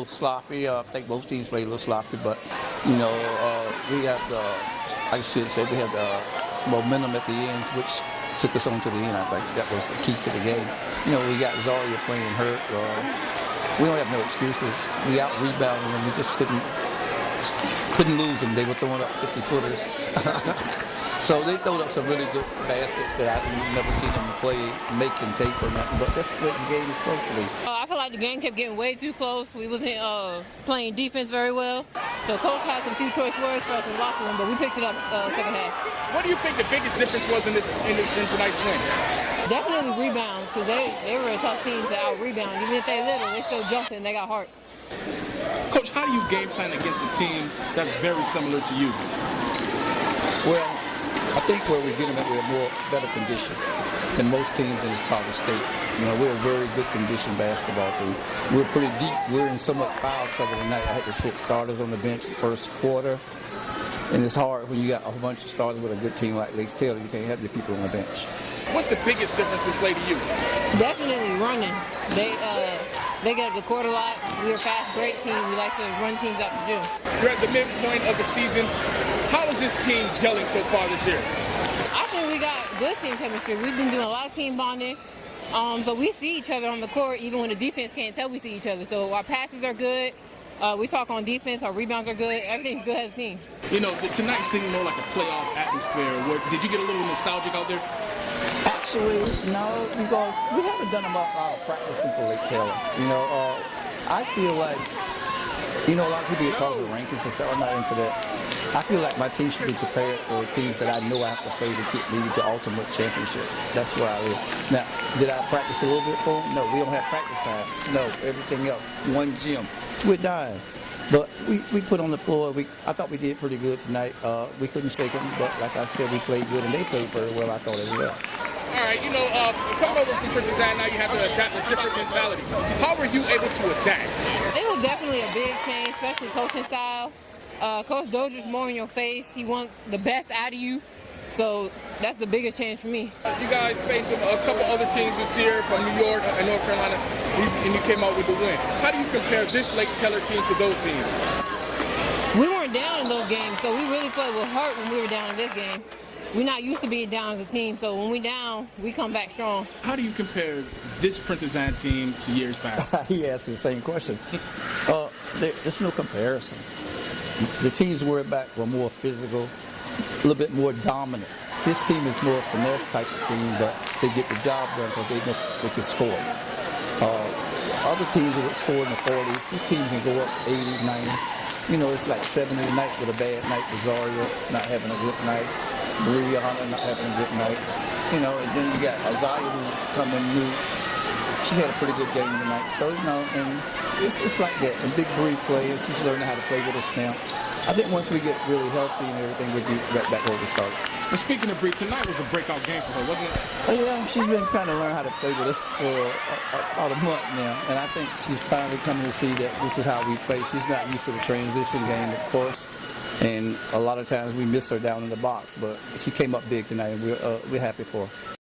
little sloppy. I think both teams played a little sloppy, but we have I should say we have the momentum at the end, which took us on to the end. I think that was the key to the game. We got Zaria playing hurt. We don't have no excuses. We out-rebounded them. We just couldn't lose them. They were throwing up 50-footers. So they throwed up some really good baskets that I've never seen them play, make and take or nothing. But that's what the game is supposed to be. I feel like the game kept getting way too close. We wasn't playing defense very well. So coach had some few choice words for us in the locker room, but we picked it up second half. What do you think the biggest difference was in tonight's win? Definitely rebounds, because they were a tough team to out-rebound. Even if they're little, they still jumping and they got heart. Coach, how do you game plan against a team that's very similar to you? Well, I think where we get them at, we're more better condition than most teams in this part of the state. We're a very good conditioned basketball team. We're pretty deep. We're in so much foul trouble tonight. I had to sit starters on the bench first quarter. And it's hard when you got a whole bunch of starters with a good team like Lace Taylor. You can't have the people on the bench. What's the biggest difference in play to you? Definitely running. They get the court a lot. We're a fast break team. We like to run teams out the gym. You're at the midpoint of the season. How is this team gelling so far this year? I think we got good team chemistry. We've been doing a lot of team bonding. So we see each other on the court, even when the defense can't tell we see each other. So our passes are good. We talk on defense. Our rebounds are good. Everything's good as a team. Tonight seemed more like a playoff atmosphere. Did you get a little nostalgic out there? Actually, no, because we haven't done a lot of practicing for Lake Taylor. I feel like, a lot of people get called for rankings and stuff. I'm not into that. I feel like my team should be prepared for teams that I know I have to play to get me the ultimate championship. That's where I live. Now, did I practice a little bit for them? No, we don't have practice times. No, everything else. One gym. We're dying. But we put on the floor. I thought we did pretty good tonight. We couldn't shake them, but like I said, we played good, and they played very well, I thought, as well. All right, coming over from Princess Anne, now you have to adapt to different mentalities. How were you able to adapt? It was definitely a big change, especially coaching style. Coach Dozier's more in your face. He wants the best out of you. So that's the biggest change for me. You guys faced a couple other teams this year from New York and North Carolina, and you came out with the win. How do you compare this Lake Taylor team to those teams? We weren't down in those games, so we really played with heart when we were down in this game. We're not used to being down as a team, so when we're down, we come back strong. How do you compare this Princess Anne team to years back? He asked me the same question. There's no comparison. The teams we're back were more physical, a little bit more dominant. This team is more finesse type of team, but they get the job done because they know they can score. Other teams would score in the 40s. This team can go up 80, 90. It's like 70 tonight with a bad night. Zaria not having a good night. Maria Hunter not having a good night. And then you got Isaiah who's coming new. She had a pretty good game tonight. So, and it's like that. And Big Bree plays. She's learning how to play with us now. I think once we get really healthy and everything, we'll be right back where we started. And speaking of Bree, tonight was a breakout game for her, wasn't it? Oh, yeah, she's been trying to learn how to play with us for about a month now. And I think she's finally coming to see that this is how we play. She's not used to the transition game, of course. And a lot of times we miss her down in the box. But she came up big tonight, and we're happy for her.